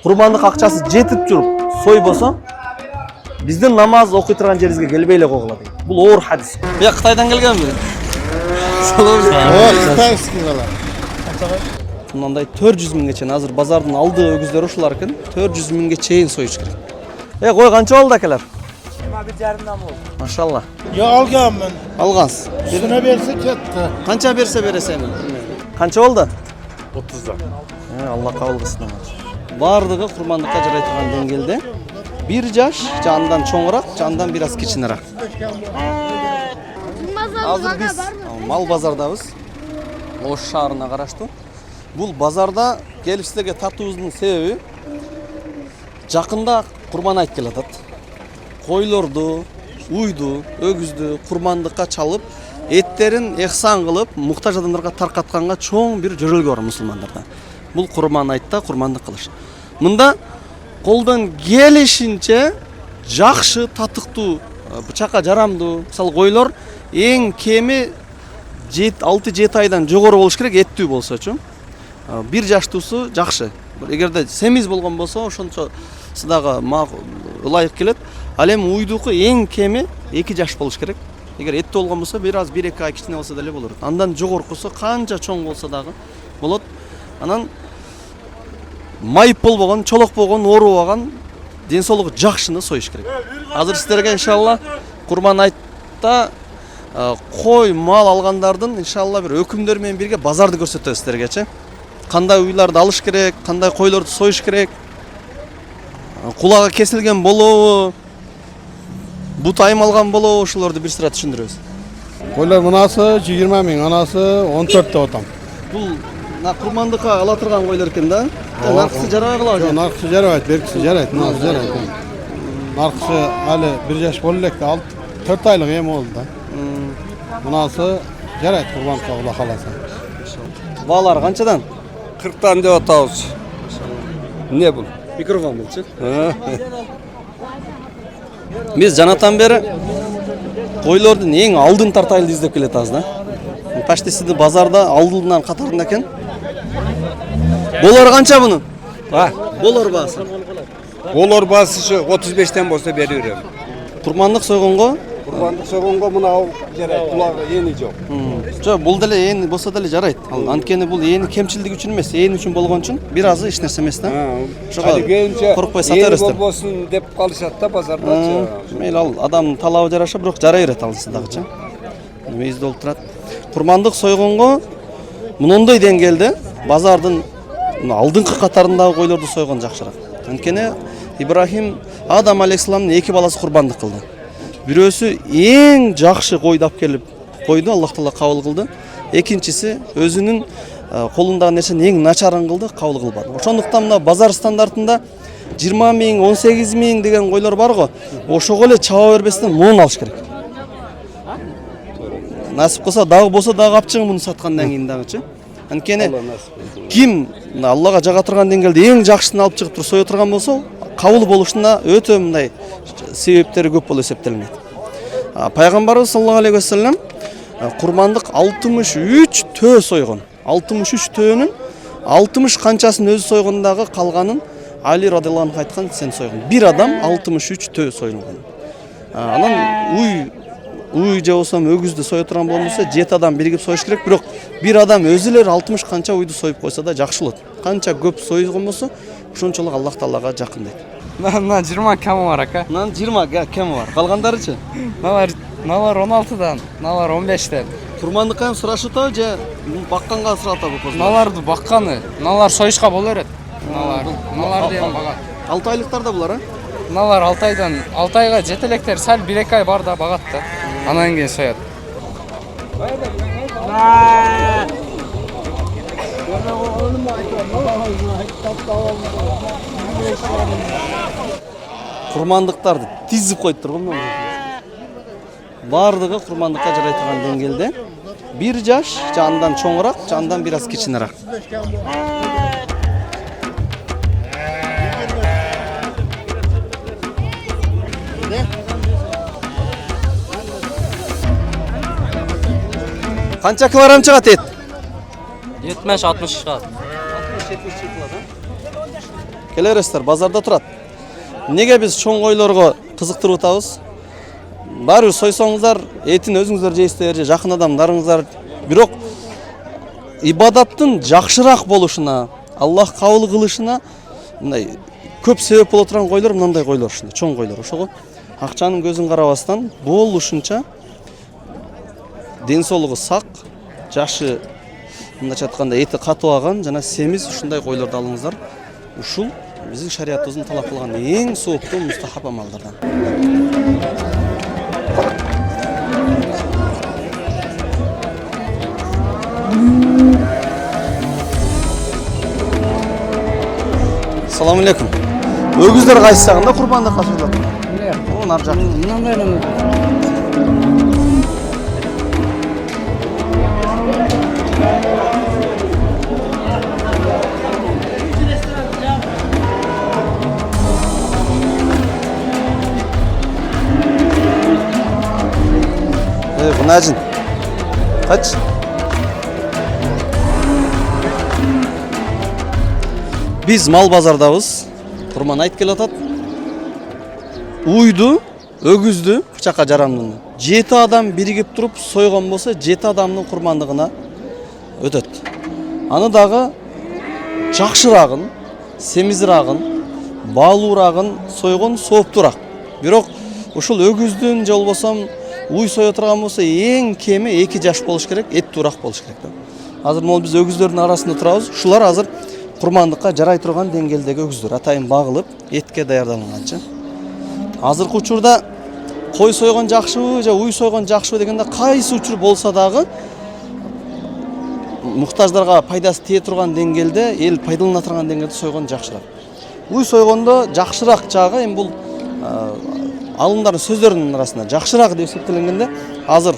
курмандык акчасы жетип туруп сойбосо биздин намаз окуй турган жерибизге келбей эле койгула дейт. Бул оор хадис. Я Кытайдан келгенмин. Салам. Кытайский бала. Мындай 400 миңге чейин азыр базардын алдыгы өгүздөр ушулар экен. 400 миңге чейин союш керек. Кой канча болду акелер? 1,5 болду. Машалла. Ya alganmın. Алгансыз. Üstüne verse ketti. Канча берсе бересем. Канча болду? 30'da. Алла кабыл кылсын. Бардыгы курмандыкка жарай турган деңгээлде. 1 жаш, жандан чоңураак, жандан бир аз кичинераак. Азыр биз мал базардабыз. Ош шаарына караштуу. Бул базарда келип силерге тартуубуздун себеби жакында курман айт келатат. Койлорду, уйду, өгүздү курмандыкка чалып, эттерин эхсан кылып, муктаж адамдарга таркатканга чоң бир жөрөлгө бар мусулмандарда. Бул курман айтта курмандык кылыш. Мында колдон келишинче жакшы, татыктуу, бычакка жарамдуу, мисалы койлор эң кеми 6-7 айдан жогору болуш керек, эттүү болсочу. 1 жаштуусу жакшы. Эгерде семиз болгон болсо, ошончо сыдагы ылайык келет. Ал эми уйдуку эң кеми 2 жаш болуш керек. Эгер эттүү болгон болсо, бир аз 1-2 ай кичине болсо деле болот. Андан жогоркусу канча чоң болсо дагы болот. Анан майып болбогон, чолок болгон, оорубаган, ден соолугу жакшыны союш керек. Азыр сиздерге иншалла курман айтта кой мал алгандардын иншалла бир өкүмдөр менен бирге базарды көрсөтөбүз сиздергечи. Кандай уйларды алыш керек, кандай койлорду союш керек, кулагы кесилген болобу, бут аймалган болобу, ошолорду бир сыра түшүндүрөбүз. Koylar mınası 20 min, anası 14 de otam. Бул курмандыкка ала турган койлор экен да. Наркысы жарабай калабы? Narkısı jarayt, berkisi jarayt, mınası jarayt. Narkısı hali 1 yaş bolulek de 4 aylık em oldu da. Mınası jarayt kurban kavla kalasa. Баалар канчадан? 40'tan da otağız. Ne bu? Микрофон болчу. Биз жанатан бери койлордун эң алдын тартайлы издеп келатабыз да. Почти сиздин базарда алдынан катарында экен. Болор канча мунун? Болор баасы. Olur basışı 35'ten bolsa veriyorum. Курмандык сойгонго? Kurbanlık soğunga buna kulağı yeni yok. Жок, бул деле ээн болсо деле жарайт. Ал анткени бул ээн кемчилдик үчүн эмес, ээн үчүн болгон үчүн бир азы эч нерсе эмес да. Ошого коркпой сата бересиздер. болбосун деп калышат да базарда. Мейли ал адамдын талабы жараша, бирок жарай берет алысы дагычы. Мейизде болуп турат. Курмандык сойгонго мындай деңгээлде базардын алдыңкы катарындагы койлорду сойгон жакшыраак. Анткени Ибрахим Адам алейхисаламдын 2 баласы курбандык кылды. Бирөөсү эң жакшы койду алып келип койду, Аллах Таала кабыл кылды. Экинчиси өзүнүн колундагы нерсенин эң начарын кылды, кабыл кылбады. Ошондуктан мына базар стандартында 20 миң, 18 миң деген койлор бар го, ошого эле чаба бербестен муну алыш керек. Насип кылса дагы болсо дагы апчың муну саткандан кийин дагычы. Анткени ким Аллага жага турган деңгээлде эң жакшысын алып чыгып туруп сое турган болсо, кабыл болушуна өтө мындай себептери көп болуп эсептелинет. Пайгамбарыбыз саллаллаху алейхи ва саллям курмандык 63 төө сойгон. 63 төөнүн 60 канчасын өзү сойгондагы калганын Али радыйаллаху анху айткан, сен сойгон. Бир адам 63 төө сойгон. Анан уй же болсо өгүздү сое турган болмосо 7 адам биригип союш керек, бирок бир адам өзү эле 60 канча уйду союп койсо да жакшы болот. Канча көп союлгон болсо, ошончолук Аллах Таалага жакын дейт. Мына 20 кем бар ака. Мына 20 кем бар. Калгандарычы? Налар 16дан, налар 15тен. Курмандыкка эми сурашытабы же бакканга сурашатабы? Наларды бакканы, налар союшка боло берет. Налар деген бага. 6 айлыктар да булар, а? Налар 6 айдан, 6 айга жетелектер сал 1-2 ай бар да багат да. Анан кийин соят. Курмандыктарды тизип коюп турган. Бардыгы курмандыкка жарай турган деңгээлде 1 жаш, жандан чоңураак, жандан бир аз кичинераак. Канча килограмм чыгат эт? 70-60 чыгат. 60-70 чыгат, келе бересиздер, базарда турат. Неге биз чоң койлорго кызыктырып атабыз? Баары бир сойсоңуздар, этин өзүңүздөр жейсиздер же жакын адамдарыңыздар. Бирок ибадаттын жакшыраак болушуна, Аллах кабыл кылышына мындай көп себеп боло турган койлор мындай койлор ушундай, чоң койлор. Ошого акчанын көзүн карабастан болушунча ден соолугу сак, жашы мындайча айтканда эти катыбаган жана семиз ушундай койлорду алыңыздар. Ушул биздин шариятыбыздын талап кылган эң сооптуу мустахаб амалдардан. Assalamu alaikum. Өгүздөр кайсы жагында курбандыкка союлат? О, нар жак. Гунажин. Kaç? Biz mal bazardabız. Kurban ayt келе атат. Uydu, өгүздү бычакка жарамдыны. 7 адам биригип туруп сойгон болсо, 7 адамдын курмандыгына өтөт. Аны дагы жакшырагын, семизирагын, баалуурагын сойгон сооптуураак. Бирок ушул өгүздүн же болбосо уй сое турган болсо эң кеми 2 жаш болуш керек, эт туурак болуш керек. Азыр могу биз өгүздөрдүн арасында турабыз. Ушулар азыр курмандыкка жарай турган деңгээлдеги өгүздөр атайын багылып, этке даярдалганчы. Азыркы учурда кой сойгон жакшыбы же уй сойгон жакшыбы дегенде кайсы учур болсо дагы муктаждарга пайдасы тие турган деңгээлде, эл пайдалана турган деңгээлде сойгон жакшыраак. Уй сойгондо жакшыраак жагы эми бул алымдардын сөздөрүнүн арасында жакшыраак деп эсептелгенде, азыр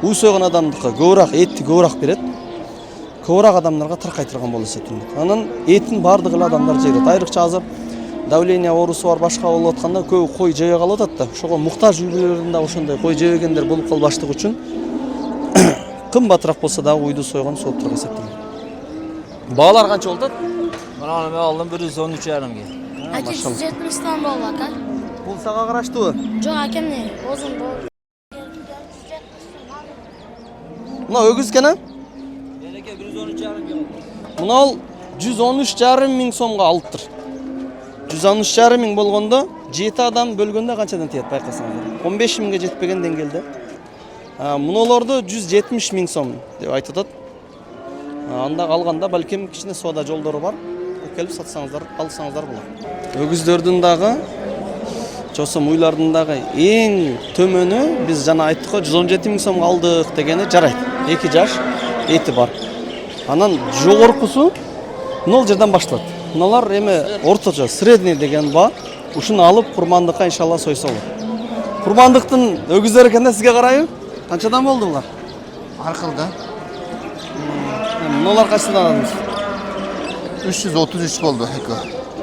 уй сойгон адамдыкы көбүрөөк этти көбүрөөк берет. Көбүрөөк адамдарга таркай турган болуп эсептелет. Анан этин бардык эле адамдар жейт. Айрыкча азыр давление оорусу бар, башка болуп атканда көбү кой жебей калып атат да. Ошого муктаж үй бүлөлөрүндө ошондой кой жебегендер болуп калбаштыгы үчүн кымбатыраак болсо дагы уйду сойгон сооптуураак эсептелет. Баалар канча болуп атат? Mana men aldım 113,5 ga. Aka 170'dan bol aka. Бул сага караштыбы? Жоқ aka не, өзüm bol. Мына өгүз экен, а? Menga 113,5 ga oldu. Мына ал 113,5 миң сомго алыптыр. 113,5 миң болгондо 7 адам бөлгөндө канчадан тиет байкасаңыздар? 15 миңге жетпеген деңгээлде. Муналарды 170 миң сом деп айтып атат. Анда калганда балким кичине соода жолдору бар. Келип сатсаңыздар, алсаңыздар болот. Өгүздөрдүн дагы чосом уйлардын дагы эң төмөнү биз жана айттык го 117 миң сомго алдык дегени жарайт. 2 жаш эти бар. Анан жогоркусу мына жерден башталат. Мыналар эми орточо средний деген ба. Ушуну алып курмандыкка иншалла сойсо болот. Курмандыктын өгүздөр экен да сизге карайбы? Канчадан болду булар? Аркылда Мыналар кайсыдан алдыңыз? 333 болду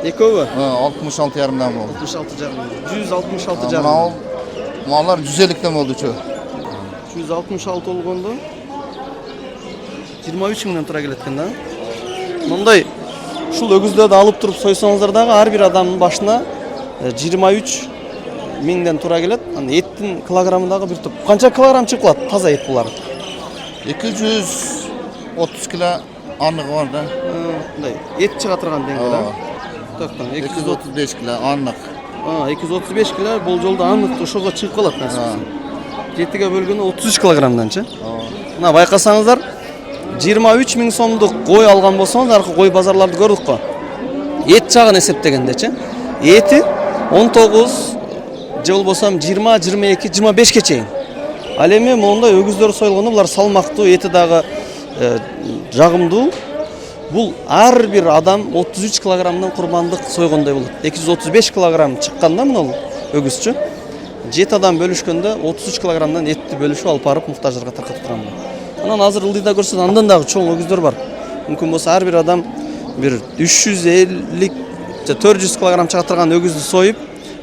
Экөөбү? 66 ярымдан болду. 166 жарым. Мынау малlar 150'den болду чö. 166 болгондо 23 миңден тура келет экен да. Мындай ушул өгүздөрдү алып туруп сойсоңуздар дагы ар бир адамдын башына 23 миңден тура келет. Аны эттин килограммы дагы бир топ. Канча килограмм чыгып калат таза эт булар? 230 кило анығы бар да. Мындай эт чыга турган деңгээлде. Токтон 235 кило анық. 235 кило болжолдо анық ошого чыгып калат нерсе. 7ге бөлгөндө 33 килограммданчы. Мына байкасаңыздар 23 миң сомдук кой алган болсоңуз, аркы кой базарларды көрдүк го. Эт жагын эсептегендечи, эти 19 же болбосо 20, 22, 25 ке чейин. Ал эми моундай өгүздөр союлгондо булар салмактуу, эти дагы жагымдуу. Бул ар бир адам 33 килограммдан курмандык сойгондой болот. 235 килограмм чыкканда мына өгүзчү 7 адам бөлүшкөндө 33 килограммдан этти бөлүшүп алып барып муктаждарга таркатып турган. Анан азыр ылдыйда көрсөт андан дагы чоң өгүздөр бар. Мүмкүн болсо ар бир адам бир 350 же 400 килограмм чыга турган өгүздү союп,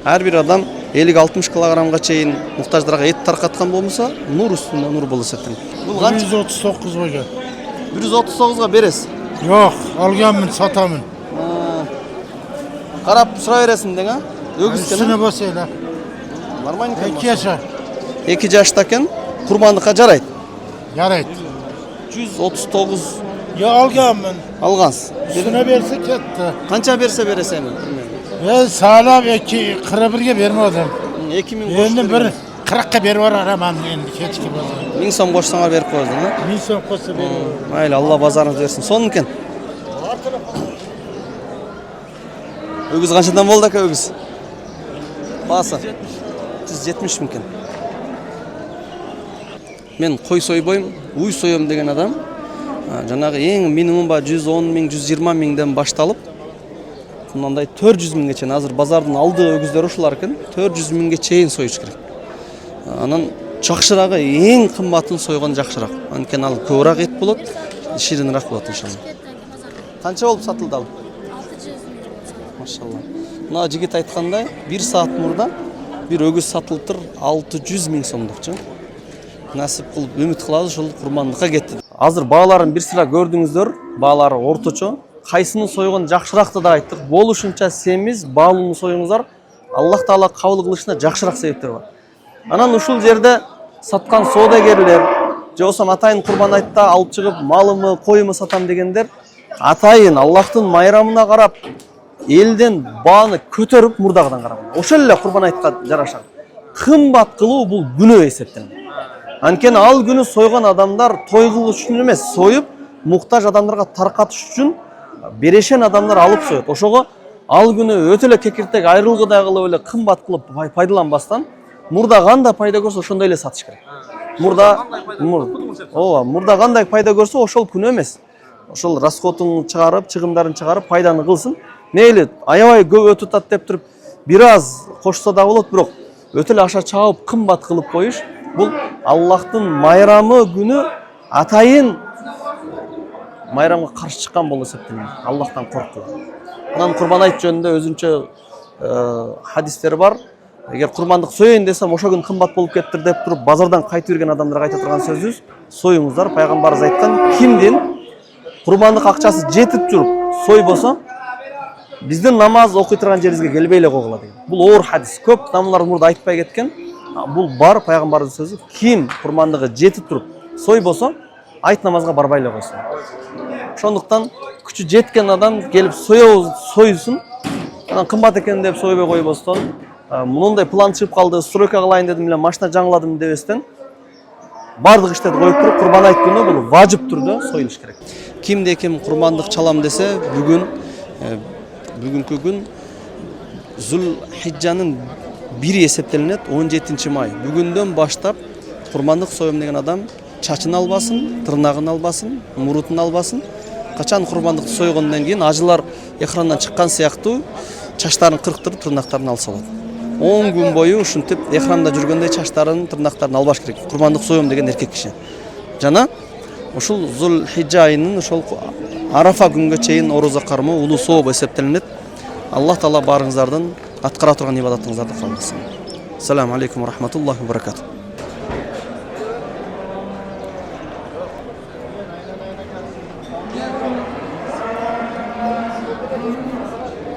ар бир адам 50-60 килограммга чейин муктаждарга эт таркаткан болмосо, нур үстүндө нур болот экен. Бул канча? 139 koyga. 139га бересиз. Yok, alganmın, satamın. Qarab sura berесиң deň, ha? Ögüz Üstüne eкен. bas öyle. Нормально eкен. 2 yaşa. 2 жашта eкен. Qurbanlıqqa жарайт. Yarayt. 139 Ya algam ben. alğansız. Üstüne verse ketti. Qancha berse beresen? Ve sağlam 41'ge vermedim. 2000 Endi bir 40'a berip araman endi keçki bazar. 1000 so'm qo'shsanglar berib qo'ydim, ha? 1000 so'm qo'shsa berib. Mayli, Alloh bozoringizni bersin. So'm ekan. Ögüz qanchadan bo'ldi aka ögüz? Bası. 170 mümkün. Men qo'y so'yboym, uy so'yam degan adam. Janağı eng minimum 110 ming, 120 mingden baştalып, bunday 400 mingge çeyin. Hazır bazardan aldığı ögüzler uşular ekan, 400 mingge çeyin soyuş kerek. Anan жақшырагы eng qimmatын soygan жақшырақ. Anken al ko'proq et bo'ladi, shirinroq bo'ladi inshaalloh. Qancha bo'lib satıldı al? 600 ming. Maşallah. Mına jigit aytqандай, 1 saat murda bir ögüz satılıp tur 600 ming so'mdukçu. Nasip qılıp ümit qılabыз ошол qurbanlıqqa ketdi. Hazır bağların bir sıra gördüңүздөр, bağları ortaço. Qaysını soygan жақшыракты да айттык. Болушунча сemiz bağlını soyуңуздар. Аллах Таала кабыл кылышына жақшырақ себептер бар. Анан ушул жерде саткан соодагерлер, же болсо атайын курбан айтта алып чыгып малымы, койуму сатам дегендер атайын Аллахтын майрамына карап элден бааны көтөрүп мурдагыдан караган. Ошол эле курбан айтка жараша. Кымбат кылуу бул күнөө эсептелет. Анткени ал күнү сойгон адамдар той кылыш үчүн эмес, союп муктаж адамдарга таркатыш үчүн берешен адамдар алып соет. Ошого ал күнү өтө эле кекиртек айрылгыдай кылып эле кымбат кылып пайдаланбастан мурда кандай пайда көрсө ошондой эле сатыш керек. Мурда кандай пайда көрсө ошол күнөө эмес. Ошол расходун чыгарып, чыгымдарын чыгарып, пайданы кылсын. Мейли аябай көп өтүп атат деп туруп, бир аз кошсо да болот, бирок өтө эле аша чабып кымбат кылып коюш бул Аллахтын майрамы күнү атайын майрамга каршы чыккан болуп эсептелет. Аллахтан коркуу. Анан курбан айт жөнүндө өзүнчө хадистер бар. Эгер курбандык союйн десем, ошо күн кымбат болуп кеттир деп туруп, базардан кайтып жүргөн адамдарга айта турган сөзүбүз, союңуздар. Пайгамбарыбыз айткан, кимдин курбандык акчасы жетип туруп сойбосо, биздин намаз окуй турган жерибизге келбей эле койгула деген. Бул оор хадис. Көп намалар мурда айтпай кеткен. Бул бар пайгамбарыбыздын сөзү. Ким курбандыгы жетип туруп сойбосо, айт намазга барбай эле койсун. Ошондуктан күчү жеткен адам келип сойсун. Анан кымбат экен деп сойбой койбостон, мындай план чыгып калды, стройка кылайын дедим эле, машина жаңыладым дебестен, бардык иштерди коюп туруп, курбан айт күнү бул важып түрдө союлуш керек. Кимде ким курбандык чалам десе, бүгүнкү күн Зулхижжанын 1 эсептелинет, 17 май. Бүгүндөн баштап курбандык союм деген адам чачын албасын, тырнагын албасын, мурутун албасын. Качан курбандык сойгондон кийин ажылар экрандан чыккан сыяктуу чачтарын кырктырып, тырнактарын алса болот. 10 күн бою ушинтип экранда жүргөндөй чачтарын, тырнактарын албаш керек. Курбандык союм деген эркек киши. Жана ушул Зулхижжа айынын ошол Арафа күнгө чейин орозо кармоо улуу сооп эсептелинет. Аллах Таала барыңыздардын аткара турган ибадатыңыздарды кабыл кылсын. Ассаламу алейкум ва рахматуллахи ва баракатух.